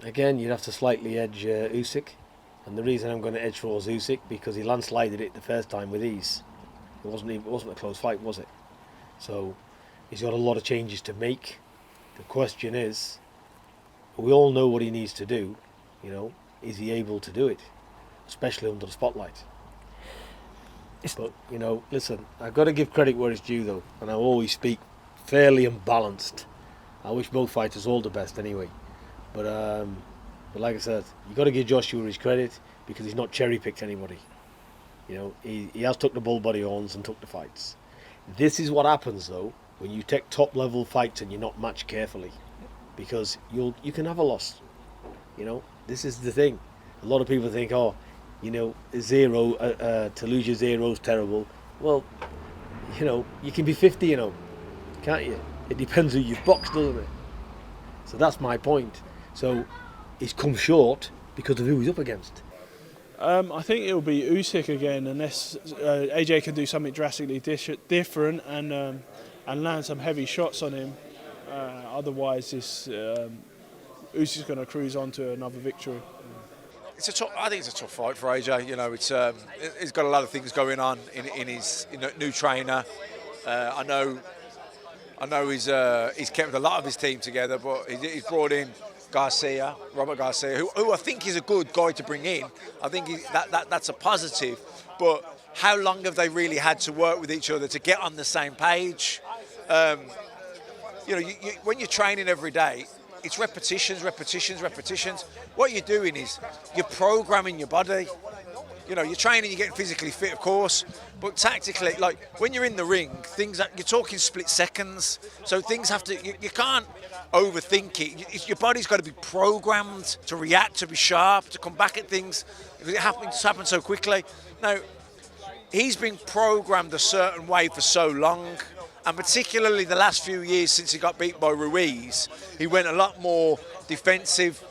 Again, you'd have to slightly edge Usyk. And the reason I'm going to edge towards Usyk, because he landslided it the first time with ease. It wasn't a close fight, was it? So he's got a lot of changes to make. The question is, we all know what he needs to do. Is he able to do it, especially under the spotlight? But listen, I've got to give credit where it's due, though, and I always speak fairly and balanced. I wish both fighters all the best, anyway. But like I said, you've got to give Joshua his credit, because he's not cherry-picked anybody. He has took the bull by the horns and took the fights. This is what happens, though, when you take top-level fights and you're not matched carefully, because you can have a loss. This is the thing. A lot of people think, zero to lose your zero is terrible. Well, you can be 50, can't you? It depends who you've boxed, doesn't it? So that's my point. So he's come short because of who he's up against. I think it'll be Usyk again, unless AJ can do something drastically different and land some heavy shots on him. Otherwise, Usyk's going to cruise on to another victory. I think it's a tough fight for AJ. He's got a lot of things going on in his new trainer. I know he's kept a lot of his team together, but he's brought in Robert Garcia, who I think is a good guy to bring in. I think that's a positive. But how long have they really had to work with each other to get on the same page? When you're training every day, it's repetitions. What you're doing is you're programming your body. You're training, you're getting physically fit, of course, but tactically, like when you're in the ring, you're talking split seconds. So things have to, you can't overthink it. Your body's got to be programmed to react, to be sharp, to come back at things. It happens so quickly. Now, he's been programmed a certain way for so long, and particularly the last few years since he got beat by Ruiz, he went a lot more defensive,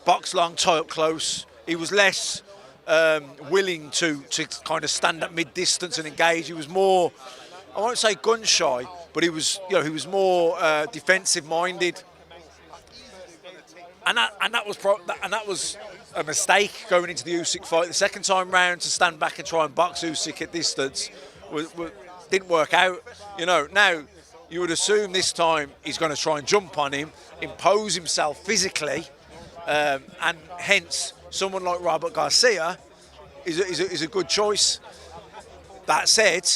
box long, tie up close. He was less willing to kind of stand at mid-distance and engage. He was more, I won't say gun shy, but he was more defensive-minded, and that was a mistake going into the Usyk fight. The second time round, to stand back and try and box Usyk at distance didn't work out. Now you would assume this time he's going to try and jump on him, impose himself physically, and hence someone like Robert Garcia is a good choice. That said,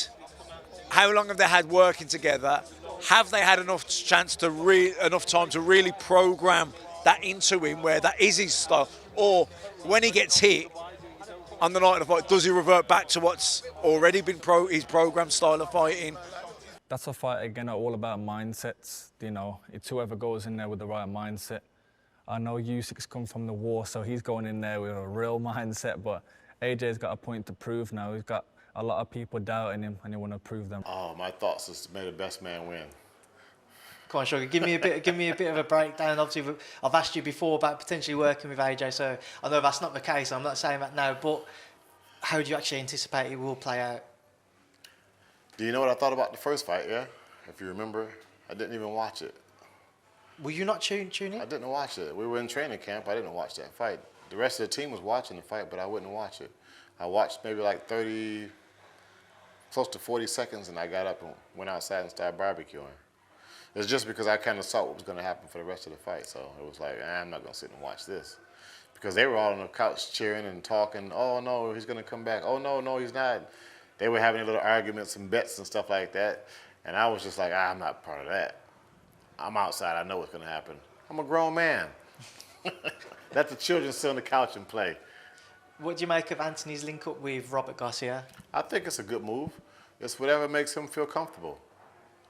how long have they had working together? Have they had enough time to really program that into him, where that is his style? Or when he gets hit on the night of the fight, does he revert back to what's already been his programmed style of fighting? That's a fight, again, all about mindsets. It's whoever goes in there with the right mindset. I know Usyk's come from the war, so he's going in there with a real mindset, but AJ's got a point to prove now. He's got a lot of people doubting him, and he want to prove them. Oh, my thoughts is to make the best man win. Come on, Sugar, give me a bit of a breakdown. Obviously, I've asked you before about potentially working with AJ, so I know that's not the case. I'm not saying that now, but how do you actually anticipate it will play out? Do you know what I thought about the first fight, yeah? If you remember, I didn't even watch it. Were you not tuning in? I didn't watch it. We were in training camp. I didn't watch that fight. The rest of the team was watching the fight, but I wouldn't watch it. I watched maybe like 30, close to 40 seconds, and I got up and went outside and started barbecuing. It's just because I kind of saw what was going to happen for the rest of the fight, so it was like, I'm not going to sit and watch this. Because they were all on the couch cheering and talking, oh, no, he's going to come back. Oh, no, he's not. They were having little arguments and bets and stuff like that, and I was just like, I'm not part of that. I'm outside. I know what's going to happen. I'm a grown man. Let the children sit on the couch and play. What do you make of Anthony's link up with Robert Garcia? I think it's a good move. It's whatever makes him feel comfortable.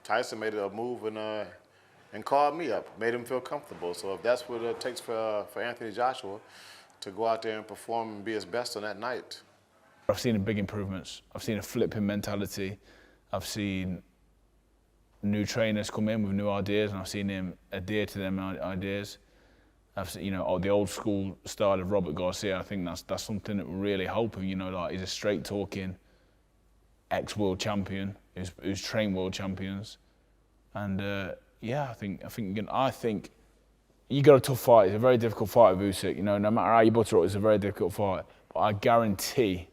Tyson made a move and called me up, made him feel comfortable. So if that's what it takes for Anthony Joshua to go out there and perform and be his best on that night. I've seen big improvements. I've seen a flipping mentality. I've seen new trainers come in with new ideas, and I've seen him adhere to them ideas. I've seen, the old school style of Robert Garcia. I think that's something that will really help him. Like he's a straight talking ex-world champion who's trained world champions, and I think you got a tough fight. It's a very difficult fight with Usyk. You know, no matter how you butter it, it's a very difficult fight. But I guarantee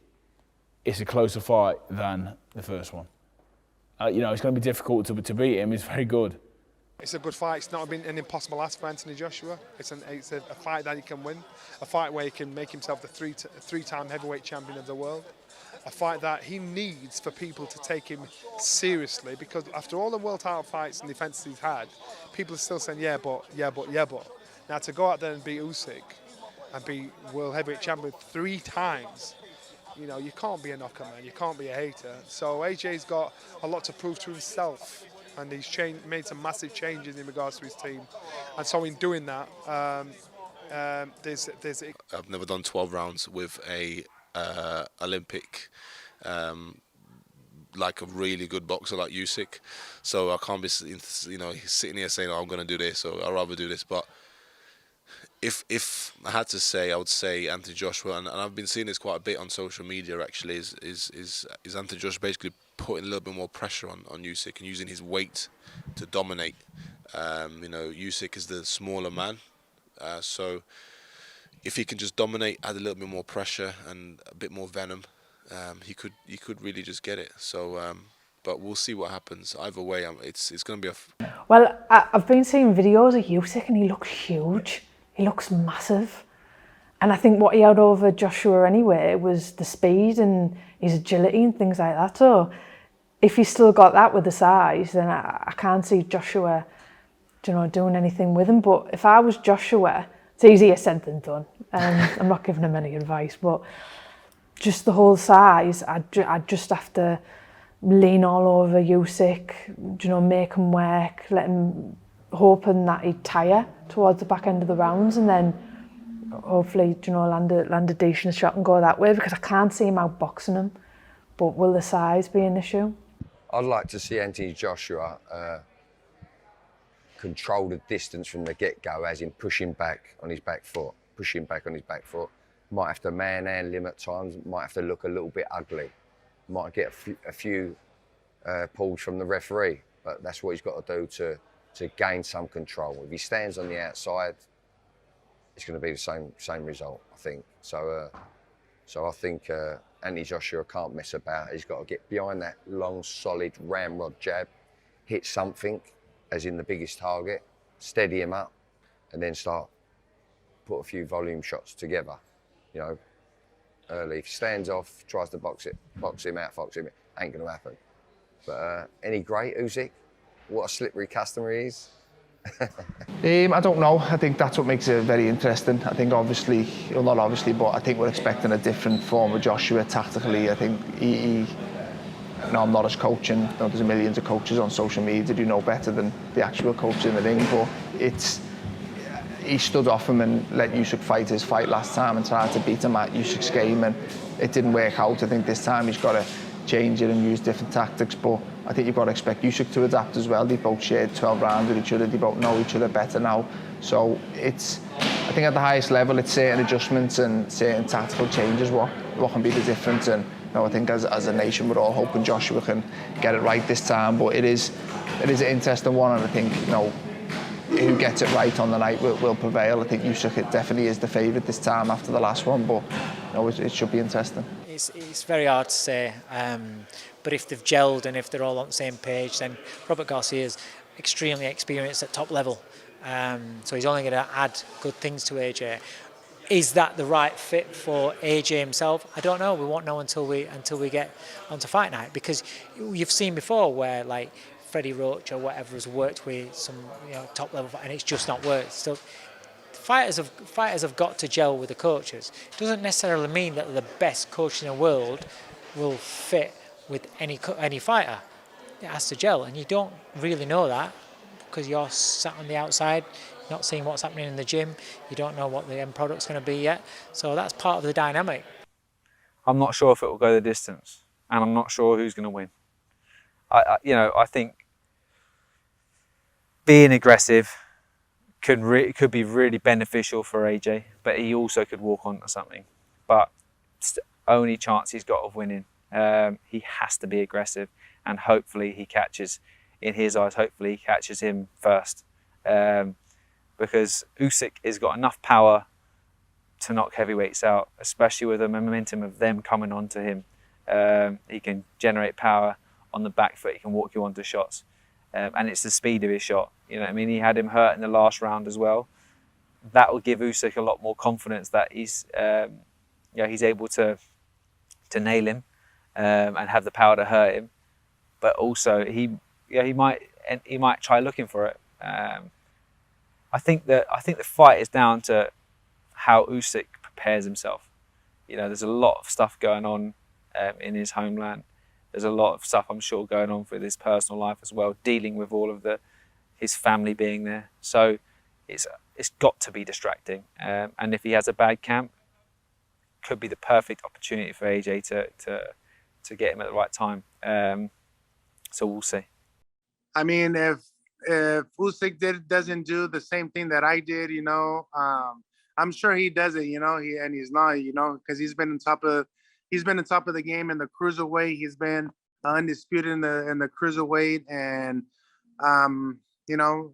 it's a closer fight than the first one. You know, it's going to be difficult to beat him. He's very good. It's a good fight. It's not been an impossible ask for Anthony Joshua. It's a fight that he can win, a fight where he can make himself the three-time heavyweight champion of the world, a fight that he needs for people to take him seriously, because after all the world title fights and defences he's had, people are still saying, yeah, but. Now to go out there and beat Usyk and be world heavyweight champion 3 times, you know, you can't be a knocker, man. You can't be a hater. So AJ's got a lot to prove to himself, and he's made some massive changes in regards to his team. And so in doing that, there's. I've never done 12 rounds with a Olympic, like a really good boxer like Usyk. So I can't be, you know, sitting here saying, oh, I'm going to do this, or I'd rather do this. But if I had to say, I would say Anthony Joshua, and I've been seeing this quite a bit on social media actually, is Anthony Joshua basically putting a little bit more pressure on Usyk and using his weight to dominate. You know, Usyk is the smaller man, so if he can just dominate, add a little bit more pressure and a bit more venom, he could really just get it. So, but we'll see what happens. Either way, it's going to be a. Well, I've been seeing videos of Usyk and he looks huge. He looks massive. And I think what he had over Joshua anyway was the speed and his agility and things like that. So if he's still got that with the size, then I can't see Joshua, you know, doing anything with him. But if I was Joshua, it's easier said than done. I'm not giving him any advice, but just the whole size, I'd just have to lean all over Usyk, you know, make him work, let him, hoping that he'd tire towards the back end of the rounds, and then hopefully, you know, land a decent shot and go that way, because I can't see him outboxing him. But will the size be an issue? I'd like to see Anthony Joshua control the distance from the get-go, as in pushing back on his back foot. Might have to man-handle him at times, might have to look a little bit ugly. Might get a few pulls from the referee, but that's what he's got to do to gain some control. If he stands on the outside, it's going to be the same result, I think. So I think Anthony Joshua can't mess about. He's got to get behind that long, solid ramrod jab, hit something, as in the biggest target, steady him up, and then start put a few volume shots together. You know, early. If he stands off, tries to box him out, ain't going to happen. But any great Usyk, what a slippery customer he is. I don't know. I think that's what makes it very interesting. I think obviously, well, not obviously, but I think we're expecting a different form of Joshua tactically. I think he I'm not as coaching. You know, there's millions of coaches on social media who know better than the actual coach in the ring, but he stood off him and let Usyk fight his fight last time and tried to beat him at Usyk's game, and it didn't work out. I think this time he's got to change it and use different tactics, but I think you've got to expect Usyk to adapt as well. They both shared 12 rounds with each other, they both know each other better now. So I think at the highest level, it's certain adjustments and certain tactical changes what can be the difference. And I think as a nation, we're all hoping Joshua can get it right this time, but it is an interesting one, and I think who gets it right on the night will prevail. I think Usyk definitely is the favourite this time after the last one, but it should be interesting. It's very hard to say, but if they've gelled and if they're all on the same page, then Robert Garcia's extremely experienced at top level, so he's only going to add good things to AJ. Is that the right fit for AJ himself? I don't know. We won't know until we get onto fight night, because you've seen before where like Freddie Roach or whatever has worked with some top level and it's just not worked. So fighters have got to gel with the coaches. It doesn't necessarily mean that the best coach in the world will fit with any fighter. It has to gel, and you don't really know that because you're sat on the outside, not seeing what's happening in the gym. You don't know what the end product's going to be yet. So that's part of the dynamic. I'm not sure if it will go the distance, and I'm not sure who's going to win. I think being aggressive could be really beneficial for AJ, but he also could walk onto something. But it's the only chance he's got of winning. He has to be aggressive, and hopefully he catches, in his eyes, hopefully he catches him first. because Usyk has got enough power to knock heavyweights out, especially with the momentum of them coming onto him. He can generate power on the back foot, he can walk you onto shots. And it's the speed of his shot. You know what I mean? He had him hurt in the last round as well. That will give Usyk a lot more confidence that he's able to nail him and have the power to hurt him. But also he might try looking for it. I think the fight is down to how Usyk prepares himself. You know, there's a lot of stuff going on in his homeland. There's a lot of stuff, I'm sure, going on with his personal life as well, dealing with all of his family being there. So it's got to be distracting. And if he has a bad camp, could be the perfect opportunity for AJ to get him at the right time. So we'll see. I mean, if Usyk doesn't do the same thing that I did, you know, I'm sure he does it, you know, he's not, you know, because he's been on top of the game in the cruiserweight. He's been undisputed in the cruiserweight, and you know,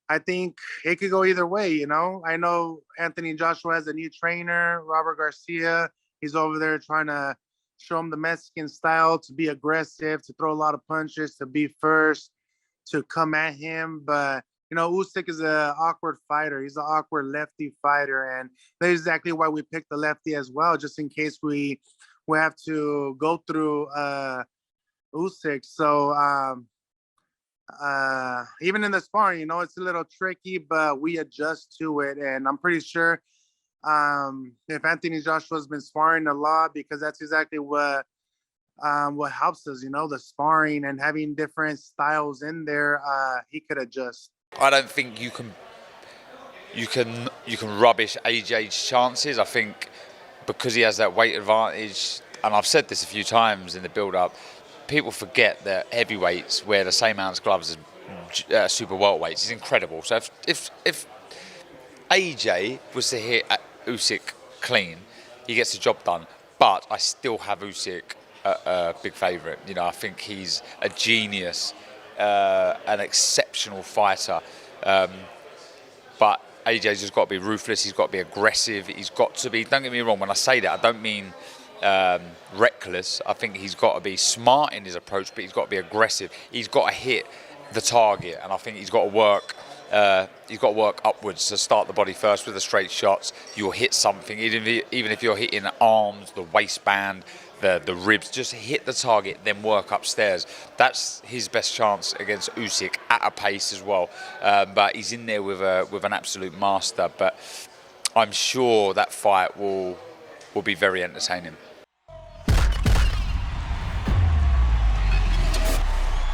I think it could go either way. You know, I know Anthony Joshua has a new trainer, Robert Garcia. He's over there trying to show him the Mexican style, to be aggressive, to throw a lot of punches, to be first, to come at him. But you know, Usyk is an awkward fighter. He's an awkward lefty fighter, and that's exactly why we picked the lefty as well, just in case we have to go through Usyk. So even in the sparring, you know, it's a little tricky, but we adjust to it. And I'm pretty sure if Anthony Joshua's been sparring a lot, because that's exactly what helps us, you know, the sparring and having different styles in there, he could adjust. I don't think you can rubbish AJ's chances. I think because he has that weight advantage, and I've said this a few times in the build-up, people forget that heavyweights wear the same ounce gloves as super welterweights. It's incredible. So if AJ was to hit Usyk clean, he gets the job done. But I still have Usyk a big favourite. You know, I think he's a genius, an exceptional fighter. But AJ's just got to be ruthless. He's got to be aggressive. He's got to be. Don't get me wrong. When I say that, I don't mean reckless. I think he's got to be smart in his approach, but he's got to be aggressive. He's got to hit the target, and I think he's got to work. He's got to work upwards to start the body first with the straight shots. You'll hit something, even if you're hitting the arms, the waistband, the ribs. Just hit the target, then work upstairs. That's his best chance against Usyk at a pace as well. But he's in there with an absolute master. But I'm sure that fight will be very entertaining.